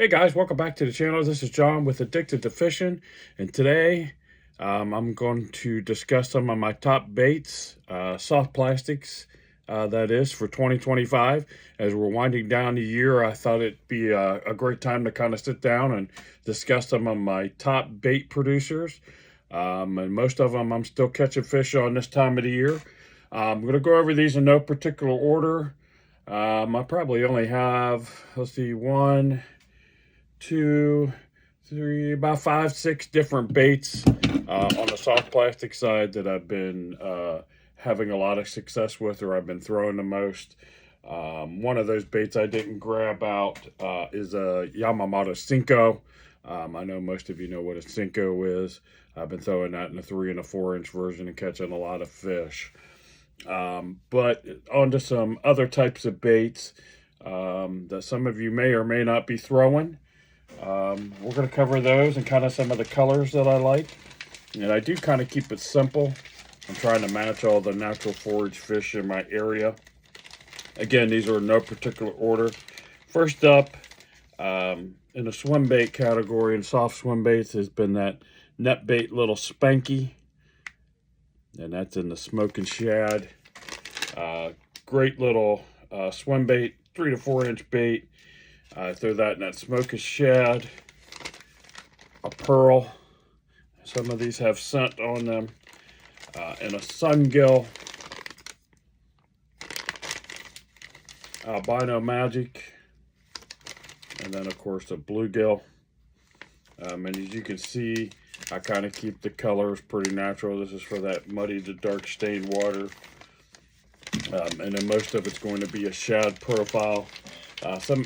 Hey guys, welcome back to the channel. This is John with Addicted to Fishing, and today I'm going to discuss some of my top baits, soft plastics, that is, for 2025. As we're winding down the year, I thought it'd be a great time to kind of sit down and discuss some of my top bait producers. And most of them I'm still catching fish on this time of the year. I'm going to go over these in no particular order. I probably only have, let's see, one, two, three, about five, six different baits on the soft plastic side that I've been having a lot of success with, or I've been throwing the most. One of those baits I didn't grab out is a Yamamoto Senko. I know most of you know what a Senko is. I've been throwing that in a 3 and a 4 inch version and catching a lot of fish. But onto some other types of baits that some of you may or may not be throwing. We're going to cover those and kind of some of the colors that I like. And I do kind of keep it simple. I'm trying to match all the natural forage fish in my area. Again, these are in no particular order. First up, in the swim bait category and soft swim baits has been that net bait little Spanky. And that's in the Smoking Shad. Great little swim bait, 3 to 4 inch bait. I throw that in that Smoking Shad, a pearl. Some of these have scent on them, and a sungill, albino magic, and then of course a bluegill. And as you can see, I kind of keep the colors pretty natural. This is for that muddy to dark stained water. And then most of it's going to be a shad profile.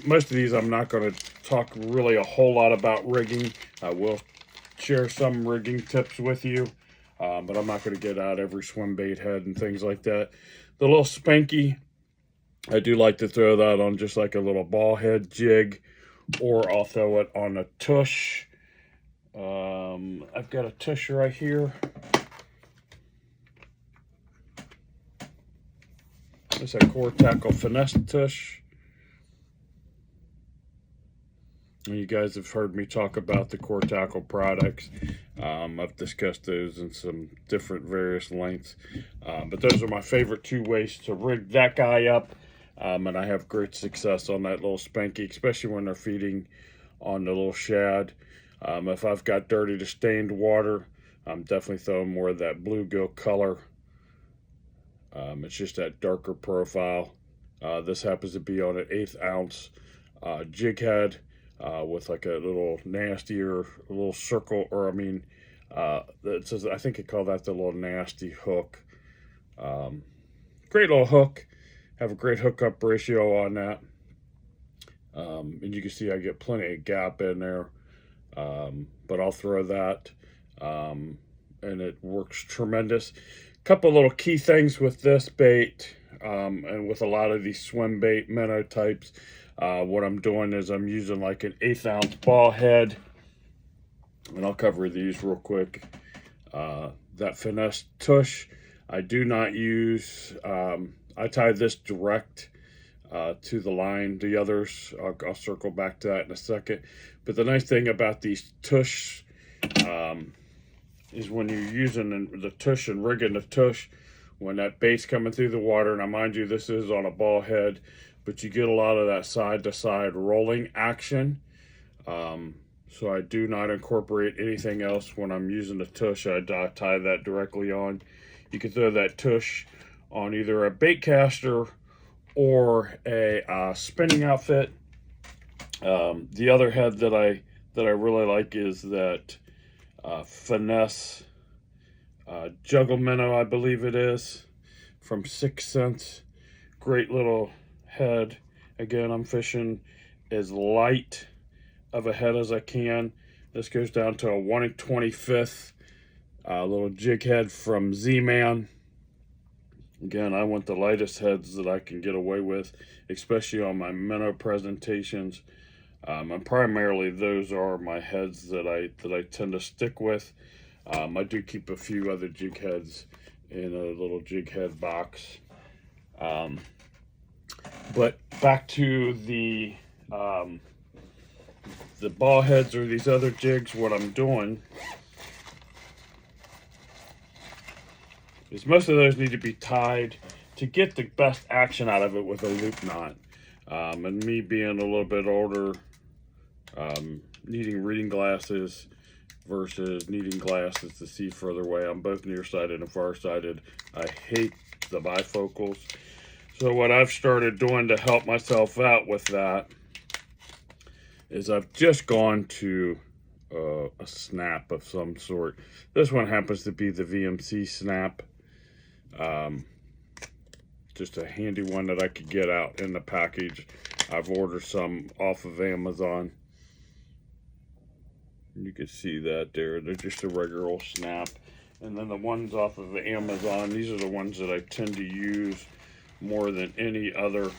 Most of these I'm not going to talk really a whole lot about rigging. I will share some rigging tips with you, but I'm not going to get out every swim bait head and things like that. The little Spanky, I do like to throw that on just like a little ball head jig, or I'll throw it on a tush. I've got a tush right here. It's a Core Tackle Finesse tush. And you guys have heard me talk about the Core Tackle products. I've discussed those in some different various lengths. But those are my favorite two ways to rig that guy up. And I have great success on that little Spanky, especially when they're feeding on the little shad. If I've got dirty to stained water, I'm definitely throwing more of that bluegill color. It's just that darker profile. This happens to be on an 1/8 ounce jig head. With like a little nastier little circle, or I mean, it says, I think I call that the little nasty hook. Great little hook. Have a great hookup ratio on that. And you can see I get plenty of gap in there. But I'll throw that, and it works tremendous. Couple little key things with this bait, and with a lot of these swim bait minnow types. What I'm doing is I'm using like an 1/8 ounce ball head, and I'll cover these real quick. That Finesse tush, I do not use, I tie this direct to the line. The others, I'll circle back to that in a second. But the nice thing about these tush is when you're using the tush and rigging the tush, when that bait's coming through the water, now mind you, this is on a ball head, but you get a lot of that side-to-side rolling action. So I do not incorporate anything else when I'm using the tush. I tie that directly on. You can throw that tush on either a bait caster or a spinning outfit. The other head that I really like is that Finesse Juggle Minnow, I believe it is, from 6 Cents. Great little head. Again, I'm fishing as light of a head as I can. This goes down to a 1/25th little jig head from Z-Man. Again, I want the lightest heads that I can get away with, especially on my minnow presentations. And primarily those are my heads that I tend to stick with. I do keep a few other jig heads in a little jig head box. But back to the the ball heads or these other jigs, what I'm doing is most of those need to be tied to get the best action out of it with a loop knot. And me being a little bit older, needing reading glasses versus needing glasses to see further away. I'm both nearsighted and farsighted. I hate the bifocals. So what I've started doing to help myself out with that is I've just gone to a snap of some sort. This one happens to be the VMC snap. Just a handy one that I could get out in the package. I've ordered some off of Amazon. You can see that there. They're just a regular old snap. And then the ones off of Amazon, these are the ones that I tend to use more than any other.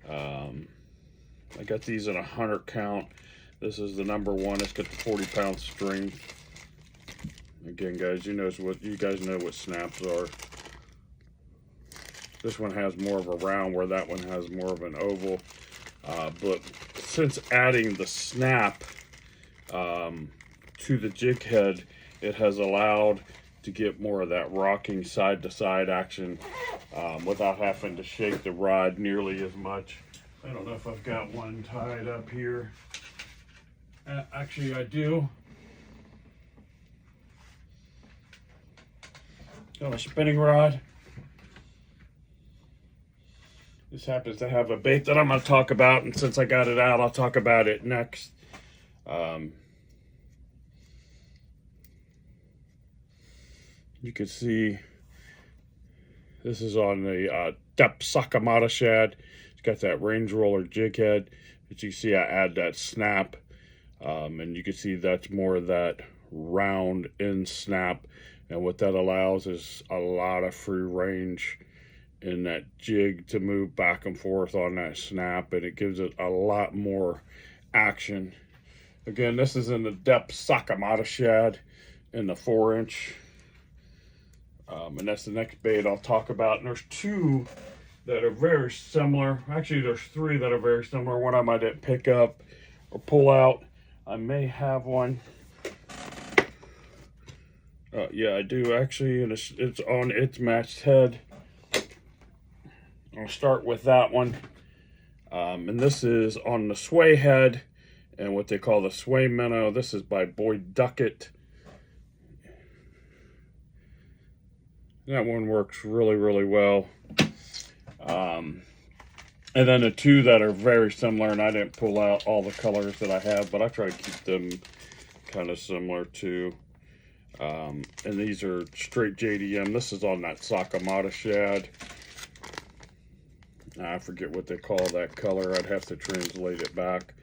I got these in 100 count. This is the number one. It's got the 40-pound string. Again, guys, you guys know what snaps are. This one has more of a round, where that one has more of an oval. But since adding the snap to the jig head, it has allowed to get more of that rocking side-to-side action without having to shake the rod nearly as much. I don't know if I've got one tied up here. Actually, I do. Got a spinning rod. This happens to have a bait that I'm going to talk about, and since I got it out, I'll talk about it next. You can see this is on the Depth Sakamata shad. It's got that range roller jig head. As you see, I add that snap, and you can see that's more of that round end snap. And what that allows is a lot of free range in that jig to move back and forth on that snap, and it gives it a lot more action. Again, this is in the Depth Sakamata shad in the 4-inch. And that's the next bait I'll talk about. And there's two that are very similar. Actually, there's three that are very similar. One I might pick up or pull out. I may have one. Yeah, I do actually, and it's on its matched head. I'll start with that one. And this is on the sway head and what they call the sway minnow. This is by Boyd Duckett. That one works really, really well. And then the two that are very similar, and I didn't pull out all the colors that I have, but I try to keep them kind of similar too. And these are straight JDM. This is on that Sakamata shad. I forget what they call that color. I'd have to translate it back.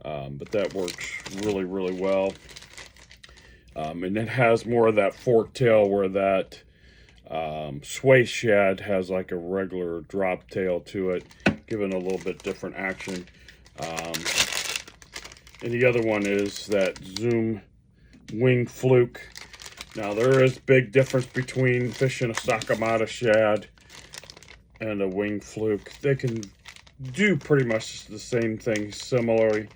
But that works really, really well. And it has more of that fork tail, where that sway shad has like a regular drop tail to it, giving a little bit different action. And the other one is that Zoom Wing Fluke. Now, there is big difference between fishing a Sakamata shad and a Wing Fluke. They can do pretty much the same thing similarly,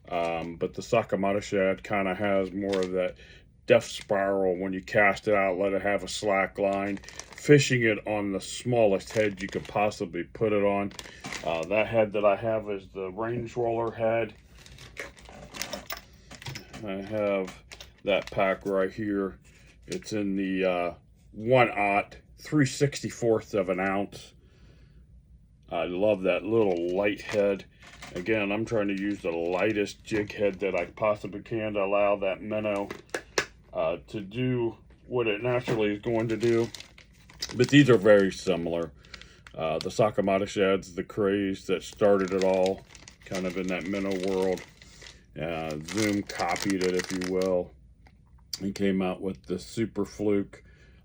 but the Sakamata shad kind of has more of that death spiral. When you cast it out, let it have a slack line. Fishing it on the smallest head you could possibly put it on. That head that I have is the range roller head. I have that pack right here. It's in the 1/0 3/64 of an ounce. I love that little light head. Again, I'm trying to use the lightest jig head that I possibly can to allow that minnow to do what it naturally is going to do. But these are very similar. The Sakamata shad's the craze that started it all, kind of in that minnow world. Zoom copied it, if you will, and came out with the Super Fluke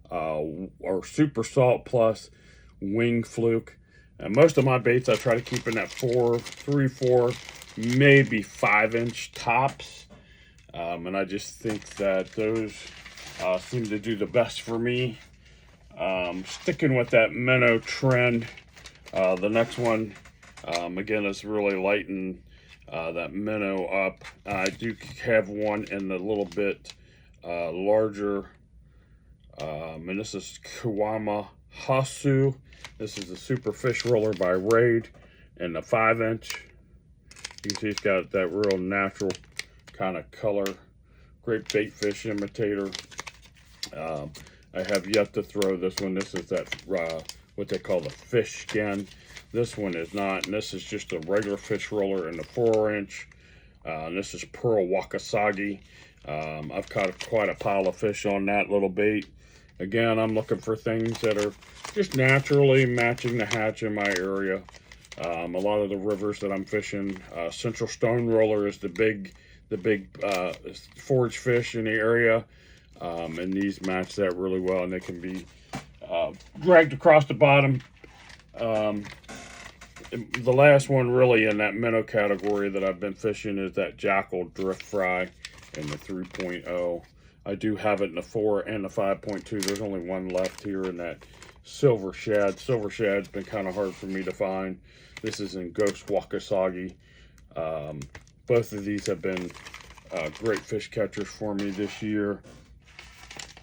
or Super Salt Plus Wing Fluke. And most of my baits I try to keep in that 3, 4, maybe 5-inch tops. And I just think that those seem to do the best for me. Sticking with that minnow trend, the next one, again, is really light and that minnow up. I do have one in a little bit larger, and this is Kawama Hasu. This is a super fish roller by Raid, and a 5-inch. You can see it's got that real natural kind of color. Great bait fish imitator. I have yet to throw this one. This is that what they call the fish skin. This one is not, and this is just a regular fish roller in the 4-inch. This is Pearl Wakasagi. I've caught quite a pile of fish on that little bait. Again, I'm looking for things that are just naturally matching the hatch in my area. A lot of the rivers that I'm fishing, Central Stone Roller is the big forage fish in the area, and these match that really well, and they can be dragged across the bottom. The last one really in that minnow category that I've been fishing is that Jackal Drift Fry in the 3.0. I do have it in the 4 and the 5.2. There's only one left here in that Silver Shad. Silver Shad's been kind of hard for me to find. This is in Ghost Wakasagi. Both of these have been great fish catchers for me this year.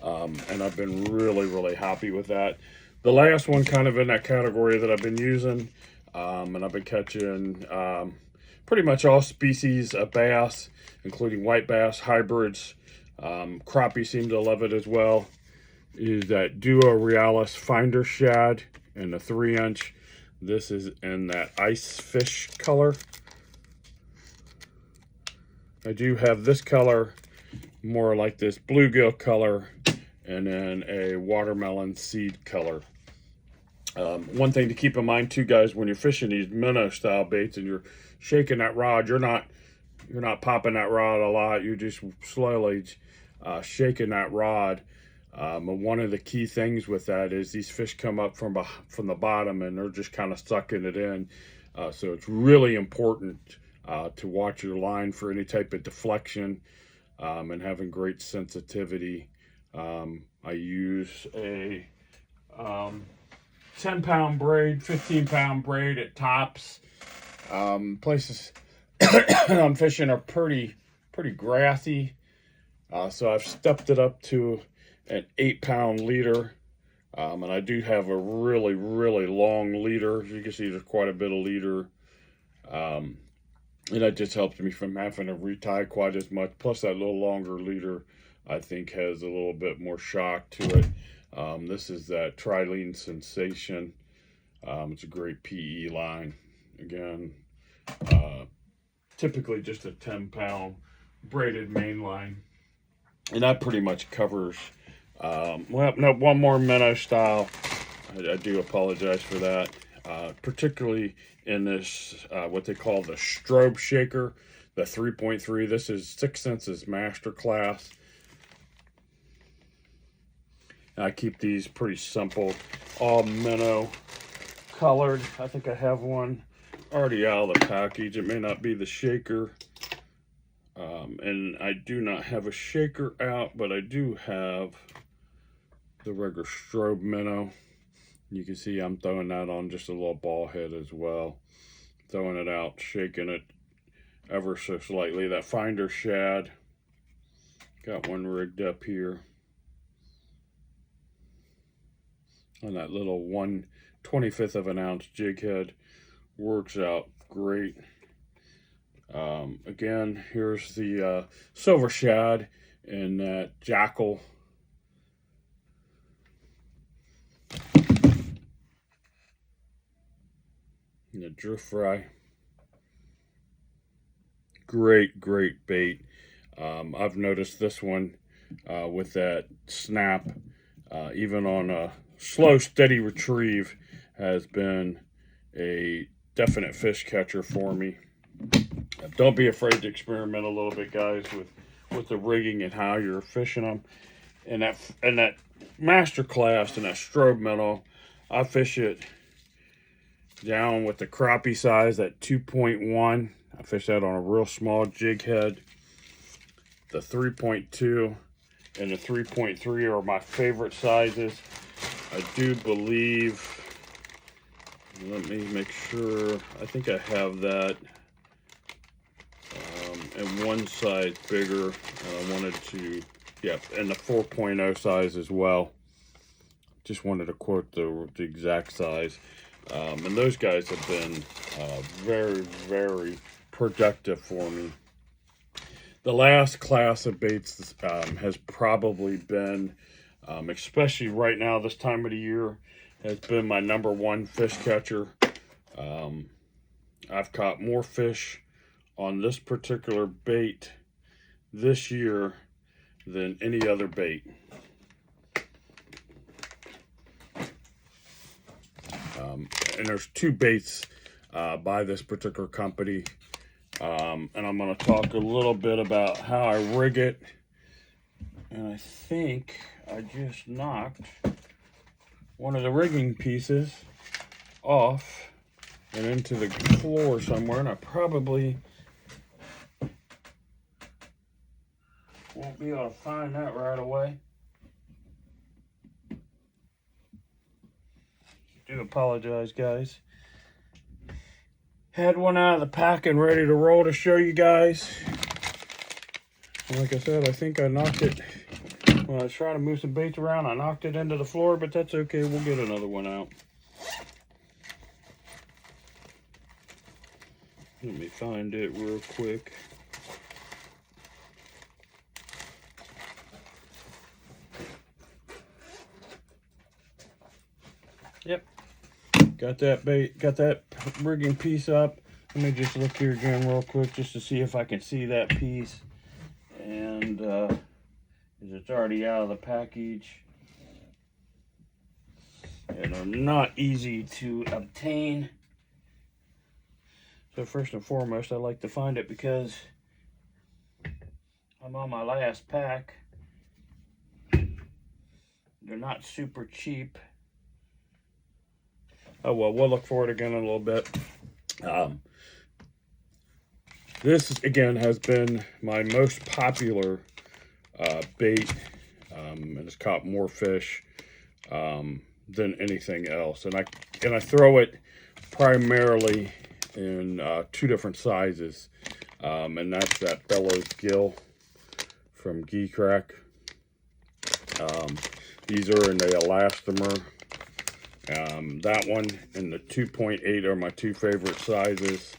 And I've been really happy with that. The last one kind of in that category that I've been using, and I've been catching pretty much all species of bass, including white bass, hybrids. Crappie seem to love it as well, is that Duo Realis Finder Shad in the 3-inch. This is in that ice fish color. I do have this color, more like this bluegill color, and then a watermelon seed color. One thing to keep in mind too, guys, when you're fishing these minnow style baits and you're shaking that rod, you're not popping that rod a lot. You're just slowly shaking that rod. And one of the key things with that is these fish come up from the bottom and they're just kind of sucking it in. So it's really important to watch your line for any type of deflection, and having great sensitivity. I use a 10-pound braid, 15-pound braid at tops. Places I'm fishing are pretty grassy, so I've stepped it up to an 8-pound leader, and I do have a really long leader. You can see there's quite a bit of leader, and that just helps me from having to retie quite as much. Plus that little longer leader, I think, has a little bit more shock to it. This is that Trilene Sensation. It's a great PE line. Again, typically just a 10-pound braided main line. And that pretty much covers, well, no, one more minnow style. I do apologize for that. Particularly in this, what they call the strobe shaker, the 3.3. This is 6 Senses Masterclass. I keep these pretty simple, all minnow colored. I think I have one already out of the package. It may not be the shaker, and I do not have a shaker out, but I do have the regular strobe minnow. You can see I'm throwing that on just a little ball head as well, throwing it out, shaking it ever so slightly. That Finder Shad, got one rigged up here on that little 1/25 of an ounce jig head. Works out great. Again, here's the Silver Shad and that Jackal. And the Drift Fry. Great bait. I've noticed this one with that snap, even on a slow, steady retrieve, has been a definite fish catcher for me. Don't be afraid to experiment a little bit, guys, with the rigging and how you're fishing them. And that master class and that strobe minnow, I fish it down with the crappie size at 2.1. I fish that on a real small jig head. The 3.2 and the 3.3 are my favorite sizes. I do believe, let me make sure, I think I have that and one size bigger, and I wanted to, yeah, and the 4.0 size as well. Just wanted to quote the exact size. And those guys have been very, very productive for me. The last class of baits has probably been, especially right now, this time of the year, has been my #1 fish catcher. I've caught more fish on this particular bait this year than any other bait. And there's 2 baits by this particular company. And I'm going to talk a little bit about how I rig it. And I think I just knocked one of the rigging pieces off and into the floor somewhere, and I probably won't be able to find that right away. I do apologize, guys. Had one out of the pack and ready to roll to show you guys. And like I said, I think I knocked it when I was trying to move some baits around. I knocked it into the floor, but that's okay. We'll get another one out. Let me find it real quick. Yep. Got that bait, got that rigging piece up. Let me just look here again real quick just to see if I can see that piece. And it's already out of the package. And they're not easy to obtain. So first and foremost, I like to find it because I'm on my last pack. They're not super cheap. Oh well, we'll look for it again in a little bit. This again has been my most popular bait, and it's caught more fish than anything else. And I throw it primarily in 2 different sizes, and that's that Bellows Gill from Geecrack. These are in the elastomer. That one and the 2.8 are my 2 favorite sizes.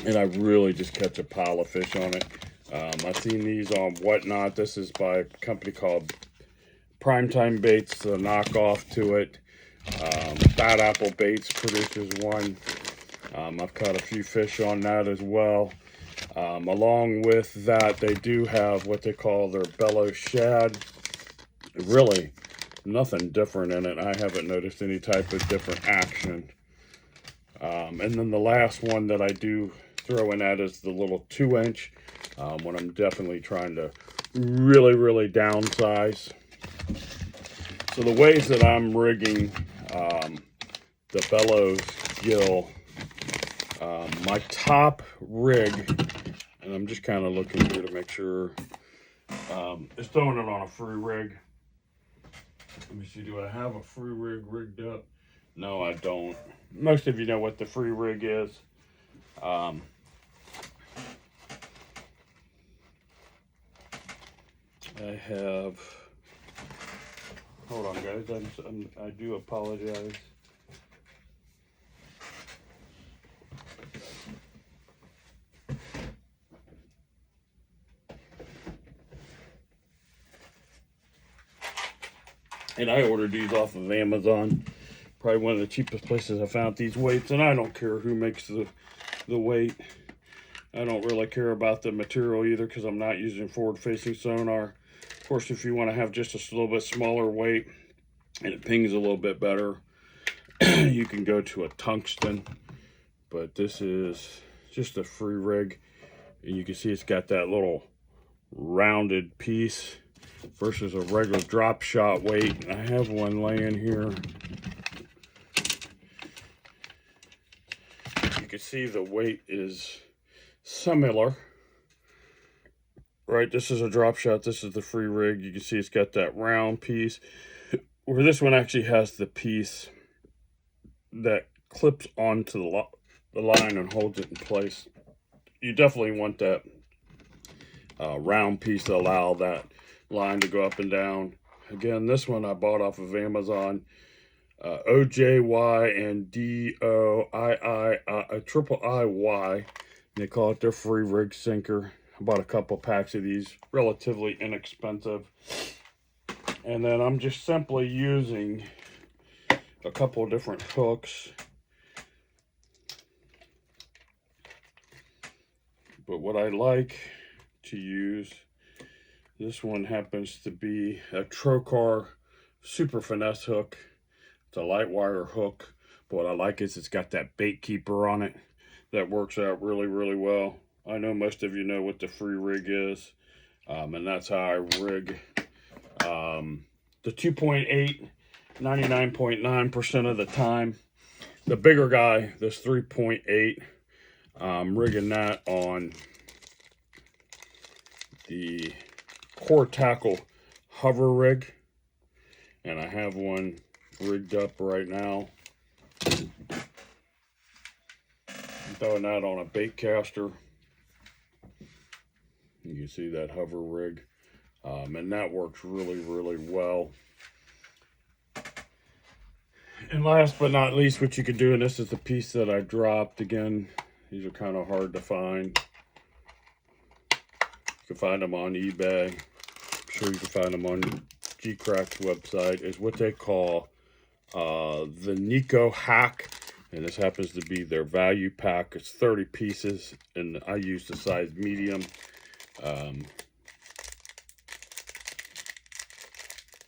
And I really just catch a pile of fish on it. I've seen these on Whatnot. This is by a company called Primetime Baits, a knockoff to it. Bad Apple Baits produces one. I've caught a few fish on that as well. Along with that, they do have what they call their Bellows Shad. Really nothing different in it. I haven't noticed any type of different action. And then the last one that I do throw in that is the little 2-inch, when I'm definitely trying to really downsize. So the ways that I'm rigging the Bellows Gill, my top rig, and I'm just kind of looking here to make sure, is throwing it on a free rig. Let me see, do I have a free rig rigged up? No, I don't. Most of you know what the free rig is. I have, hold on guys, I do apologize. And I ordered these off of Amazon. Probably one of the cheapest places I found these weights. And I don't care who makes the weight. I don't really care about the material either because I'm not using forward-facing sonar. Of course, if you want to have just a little bit smaller weight and it pings a little bit better, you can go to a tungsten. But this is just a free rig. And you can see it's got that little rounded piece versus a regular drop shot weight. I have one laying here. You can see the weight is similar, right? This is a drop shot, this is the free rig. You can see it's got that round piece, where this one actually has the piece that clips onto the line and holds it in place. you definitely want that round piece to allow that line to go up and down. Again, this one I bought off of Amazon. OJY and triple IY. They call it their free rig sinker. I bought a couple packs of these, relatively inexpensive. And then I'm just simply using a couple of different hooks. But what I like to use, this one happens to be a Trokar Super Finesse hook. It's a light wire hook, but what I like is it's got that bait keeper on it. That works out really, really well. I know most of you know what the free rig is, and that's how I rig the 2.8, 99.9% of the time. The bigger guy, this 3.8, I'm rigging that on the Core Tackle hover rig, and I have one rigged up right now. I'm throwing that on a bait caster. You can see that hover rig, and that works really, really well. And last but not least, what you can do, and this is the piece that I dropped. Again, these are kind of hard to find. You can find them on eBay. I'm sure you can find them on G-Crack's website. Is what they call the Nico Hack, and this happens to be their value pack. It's 30 pieces, and I use the size medium.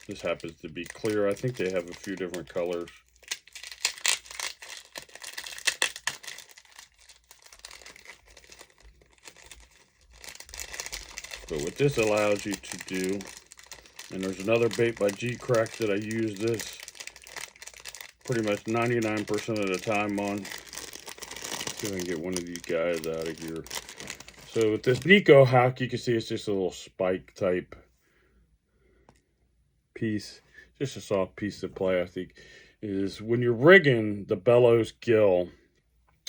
This happens to be clear. I think they have a few different colors. But what this allows you to do, and there's another bait by G-Crack that I use this pretty much 99% of the time on. Let's see if I can get one of these guys out of here. So with this Nico Hack, you can see it's just a little spike type piece, just a soft piece of plastic. Is when you're rigging the bellows gill,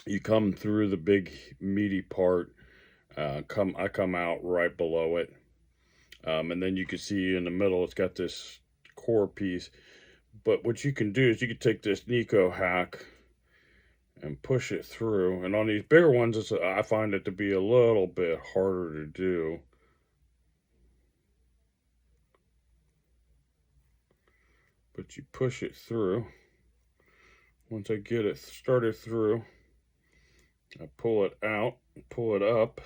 you come through the big meaty part. I come out right below it, and then you can see in the middle it's got this core piece. But what you can do is you can take this Nico Hack and push it through, and on these bigger ones I find it to be a little bit harder to do. But you push it through. Once I get it started through, I pull it out, pull it up.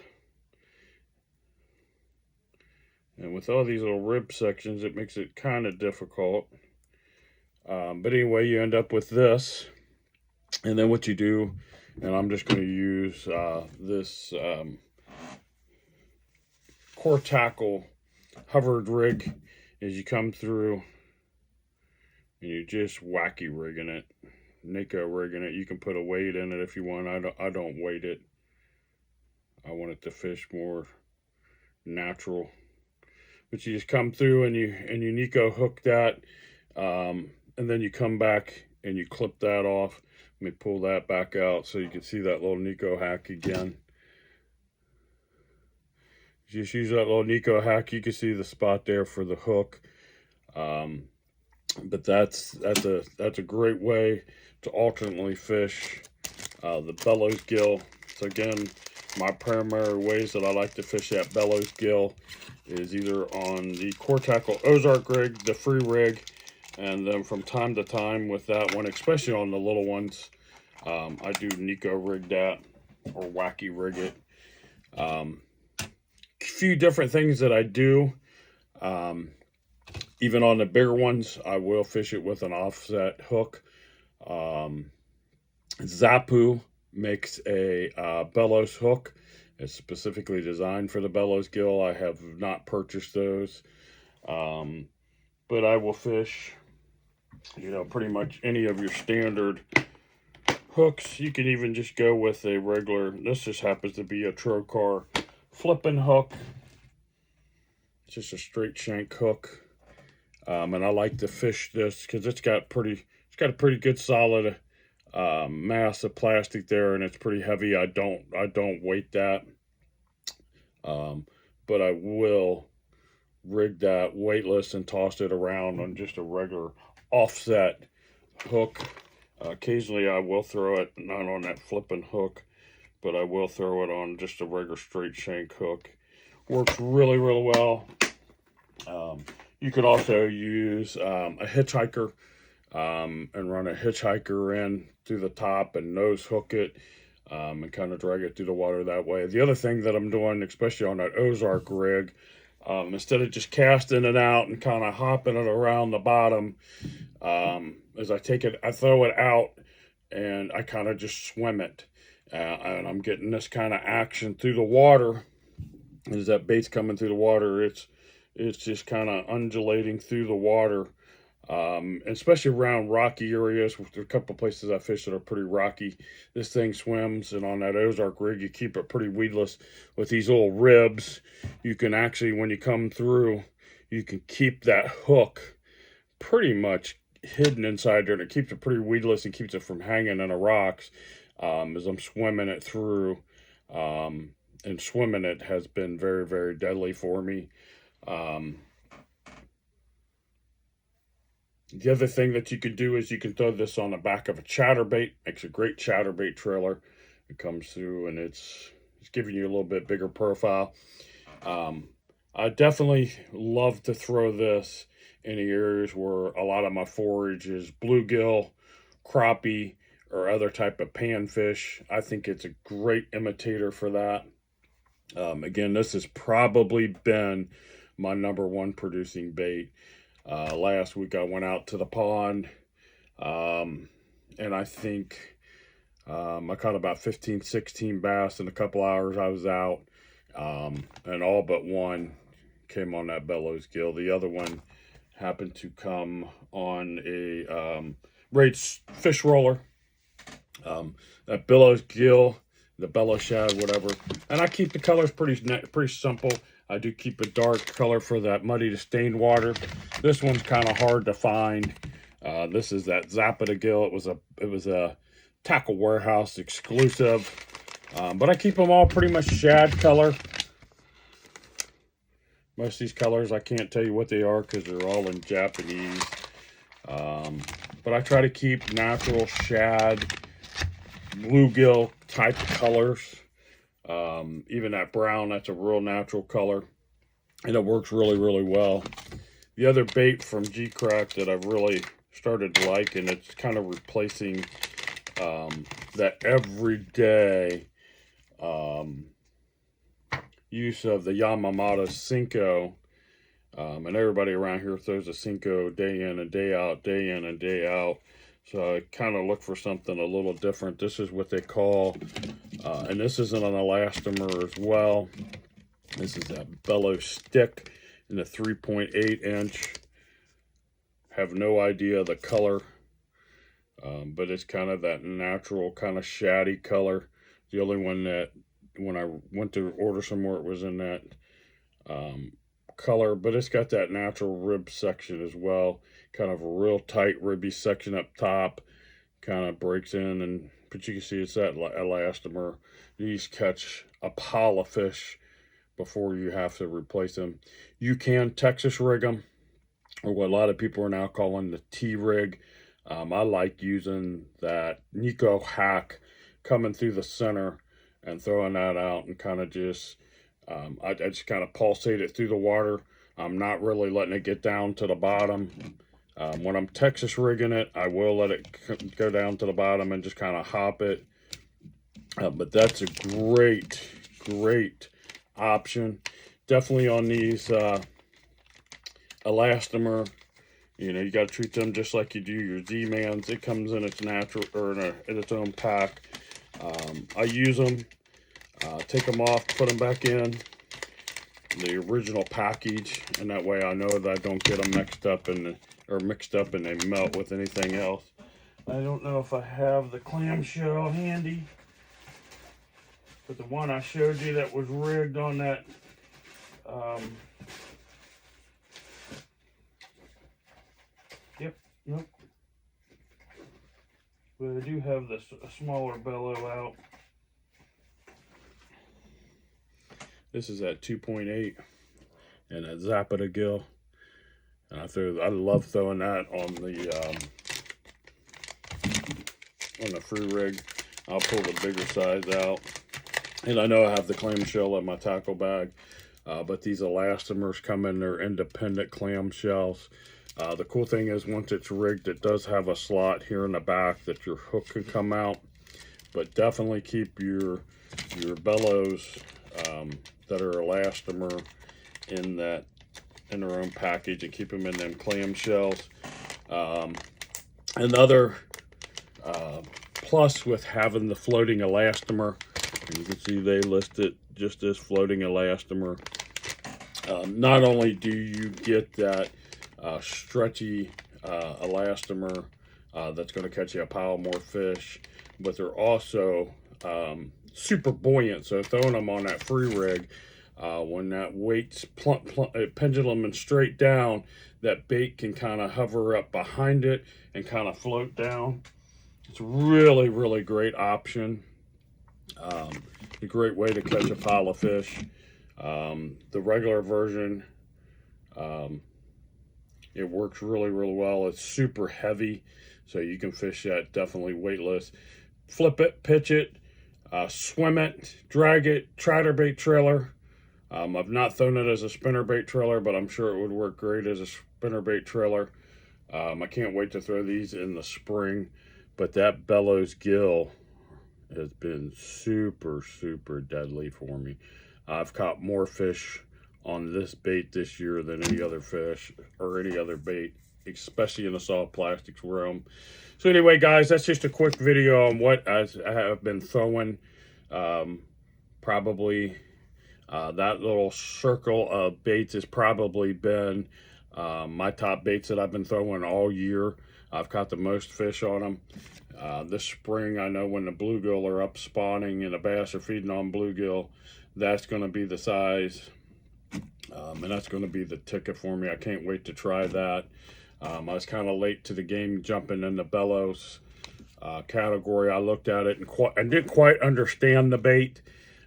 And with all these little rib sections, it makes it kind of difficult. But anyway, you end up with this. And then what you do, and I'm just going to use this Core Tackle hovered rig, is you come through and you just wacky rigging it, Nico rigging it. You can put a weight in it if you want. I don't weight it. I want it to fish more natural. But you just come through and you Nico hook that, and then you come back and you clip that off. Let me pull that back out so you can see that little Nico Hack again. Just use that little Nico Hack. You can see the spot there for the hook. But that's a great way to alternately fish the bellows gill. So again, my primary ways that I like to fish that bellows gill is either on the Core Tackle Ozark rig, the free rig, and then from time to time with that one, especially on the little ones, I do Nico rig that or wacky rig it. Few different things that I do. Even on the bigger ones, I will fish it with an offset hook. Zapu makes a bellows hook. It's specifically designed for the bellows gill. I have not purchased those, but I will fish, pretty much any of your standard hooks. You can even just go with a regular, this just happens to be a Trokar flipping hook. It's just a straight shank hook. And I like to fish this because it's got a pretty good solid mass of plastic there, and it's pretty heavy. I don't weight that. But I will rig that weightless and toss it around on just a regular offset hook. Occasionally I will throw it not on that flipping hook, but I will throw it on just a regular straight shank hook. Works really, really well. You could also use a hitchhiker and run a hitchhiker in through the top and nose hook it and kind of drag it through the water that way. The other thing that I'm doing, especially on that Ozark rig, instead of just casting it out and kind of hopping it around the bottom, as I throw it out and I kind of just swim it. And I'm getting this kind of action through the water. As that bait's coming through the water, it's just kind of undulating through the water. Especially around rocky areas. There's a couple places I fish that are pretty rocky. This thing swims, and on that Ozark rig, you keep it pretty weedless with these little ribs. You can actually, when you come through, you can keep that hook pretty much hidden inside there, and it keeps it pretty weedless and keeps it from hanging in the rocks as I'm swimming it through. And swimming it has been very, very deadly for me. The other thing that you can do is you can throw this on the back of a chatterbait. Makes a great chatterbait trailer. It comes through and it's giving you a little bit bigger profile. I definitely love to throw this in the areas where a lot of my forage is bluegill, crappie, or other type of panfish. I think it's a great imitator for that. Again, this has probably been my #1 producing bait. Last week I went out to the pond, and I think I caught about 15, 16 bass in a couple hours I was out, and all but one came on that bellows gill. The other one happened to come on a Raid's fish roller. That bellows gill, the bellow shad, whatever. And I keep the colors pretty simple. I do keep a dark color for that muddy to stained water. This one's kind of hard to find. This is that Zapata gill. It was a Tackle Warehouse exclusive. But I keep them all pretty much shad color. Most of these colors, I can't tell you what they are because they're all in Japanese. But I try to keep natural shad, bluegill type colors. Even that brown, that's a real natural color. And it works really, really well. The other bait from G-Crack that I've really started to like, and it's kind of replacing that everyday use of the Yamamoto Senko. And everybody around here throws a Senko day in and day out, day in and day out. So I kind of look for something a little different. This is what they call, and this isn't an elastomer as well. This is a bellow stick in the 3.8 inch. Have no idea the color, but it's kind of that natural kind of shady color. The only one that when I went to order some more, it was in that color, but it's got that natural rib section as well. Kind of a real tight ribby section up top. Kind of breaks in, and but you can see it's that elastomer. These catch a pile of fish before you have to replace them. You can Texas rig them, or what a lot of people are now calling the T-rig. I like using that Nico hack coming through the center and throwing that out and kind of just, I just kind of pulsate it through the water. I'm not really letting it get down to the bottom. When I'm Texas rigging it, I will let it go down to the bottom and just kind of hop it. But that's a great, great option. Definitely on these elastomer, you know, you got to treat them just like you do your Z-Mans. It comes in its natural, or in its own pack. I use them, take them off, put them back in the original package, and that way I know that I don't get them mixed up and they melt with anything else. I don't know if I have the clamshell handy, but the one I showed you that was rigged on that nope. But I do have this a smaller bellow out. This is at 2.8 and a Zapata gill. And I love throwing that on the free rig. I'll pull the bigger size out. And I know I have the clamshell in my tackle bag, but these elastomers come in their independent clamshells. The cool thing is once it's rigged, it does have a slot here in the back that your hook can come out. But definitely keep your bellows that are elastomer in their own package, and keep them in them clamshells. Another plus with having the floating elastomer, you can see they list it just as floating elastomer. Not only do you get that stretchy elastomer that's going to catch you a pile more fish, but they're also super buoyant. So throwing them on that free rig, when that weight's pendulum straight down, that bait can kind of hover up behind it and kind of float down. It's really, really great option. A great way to catch a pile of fish. The regular version, it works really, really well. It's super heavy, so you can fish that definitely weightless. Flip it, pitch it, swim it, drag it, chatterbait trailer. I've not thrown it as a spinnerbait trailer, but I'm sure it would work great as a spinnerbait trailer. I can't wait to throw these in the spring, but that bellows gill has been super, super deadly for me. I've caught more fish on this bait this year than any other fish or any other bait, especially in the soft plastics realm. So anyway, guys, that's just a quick video on what I have been throwing. Probably that little circle of baits has probably been my top baits that I've been throwing all year. I've caught the most fish on them. This spring, I know when the bluegill are up spawning and the bass are feeding on bluegill, that's going to be the size. And that's going to be the ticket for me. I can't wait to try that. I was kind of late to the game jumping in the bellows category. I looked at it and didn't quite understand the bait.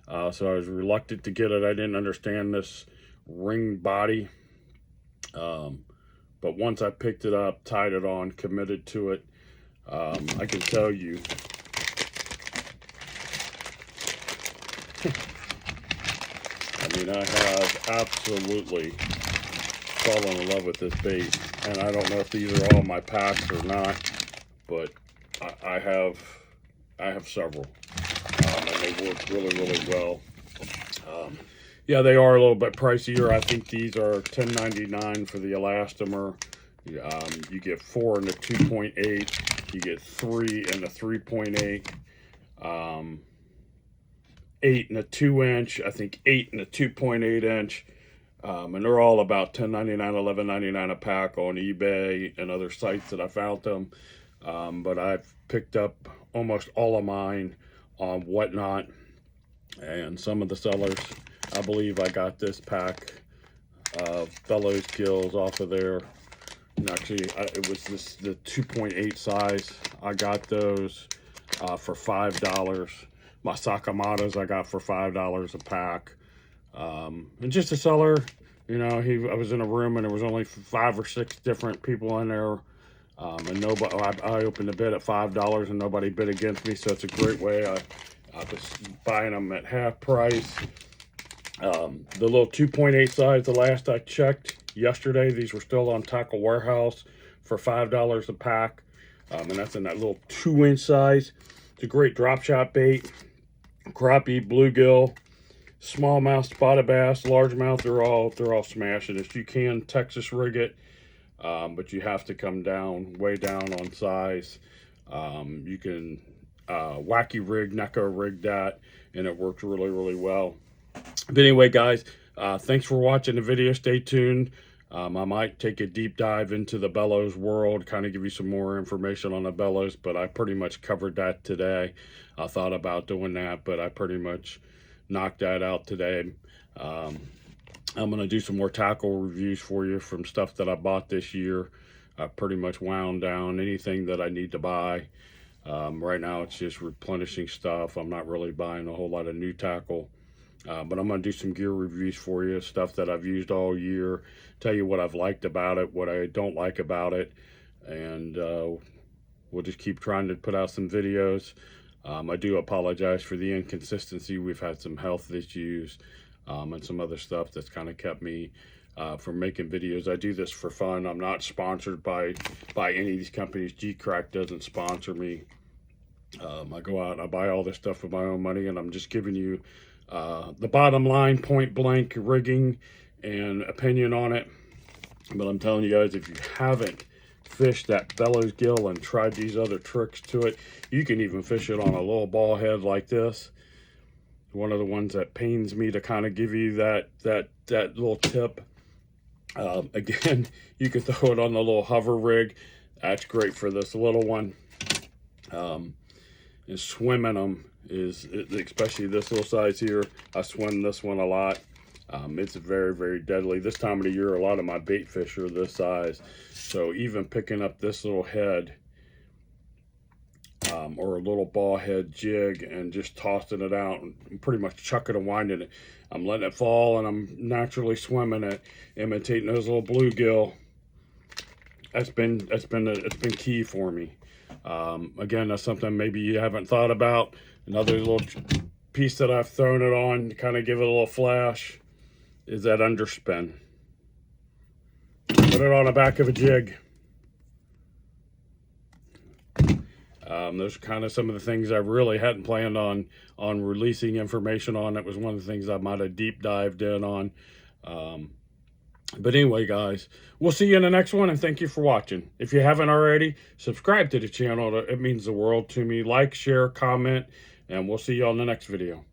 So I was reluctant to get it. I didn't understand this ring body. But once I picked it up, tied it on, committed to it, I can tell you, I mean, I have absolutely fallen in love with this bait. And I don't know if these are all my packs or not, but I have several. And they work really, really well. Yeah, they are a little bit pricier. I think these are $10.99 for the elastomer. You get 4 in the 2.8. You get 3 in the 3.8. 8 in the 2-inch. I think 8 in the 2.8 inch. And they're all about $10.99, $11.99 a pack on eBay and other sites that I found them. But I've picked up almost all of mine on Whatnot, and some of the sellers. I believe I got this pack of bellows gills off of there. And actually, it was the 2.8 size. I got those for $5. My Sakamatas I got for $5 a pack. And just a seller, you know, I was in a room and there was only 5 or 6 different people in there. And nobody, I opened the bid at $5 and nobody bid against me. So it's a great way. I was buying them at half price. The little 2.8 size, the last I checked yesterday, these were still on Tackle Warehouse for $5 a pack. And that's in that little 2-inch size. It's a great drop shot bait. Crappie, bluegill, smallmouth, spotted bass, largemouth, they're all smashing it. You can Texas rig it, but you have to come down, way down on size. You can wacky rig, Neko rig that, and it works really, really well. But anyway, guys, thanks for watching the video. Stay tuned. I might take a deep dive into the bellows world, kind of give you some more information on the bellows, but I pretty much covered that today. I thought about doing that, but I pretty much knocked that out today. I'm going to do some more tackle reviews for you from stuff that I bought this year. I pretty much wound down anything that I need to buy. Right now, it's just replenishing stuff. I'm not really buying a whole lot of new tackle. But I'm going to do some gear reviews for you, stuff that I've used all year, tell you what I've liked about it, what I don't like about it, and we'll just keep trying to put out some videos. I do apologize for the inconsistency. We've had some health issues and some other stuff that's kind of kept me from making videos. I do this for fun. I'm not sponsored by any of these companies. G-Crack doesn't sponsor me. I go out and I buy all this stuff with my own money, and I'm just giving you the bottom line, point blank rigging and opinion on it. But I'm telling you guys, if you haven't fished that bellows gill and tried these other tricks to it, you can even fish it on a little ball head like this. One of the ones that pains me to kind of give you that little tip. Again, you can throw it on the little hover rig. That's great for this little one. And swimming them is, especially this little size here, I swim this one a lot. It's very, very deadly. This time of the year, a lot of my bait fish are this size. So even picking up this little head or a little ball head jig and just tossing it out and pretty much chucking and winding it, I'm letting it fall and I'm naturally swimming it, imitating those little bluegill. It's been key for me. Again, that's something maybe you haven't thought about. Another little piece that I've thrown it on to kind of give it a little flash is that underspin. Put it on the back of a jig. Those are kind of some of the things I really hadn't planned on releasing information on. That was one of the things I might have deep dived in on. But anyway, guys, we'll see you in the next one, and thank you for watching. If you haven't already, subscribe to the channel. It means the world to me. Like, share, comment, and we'll see you on the next video.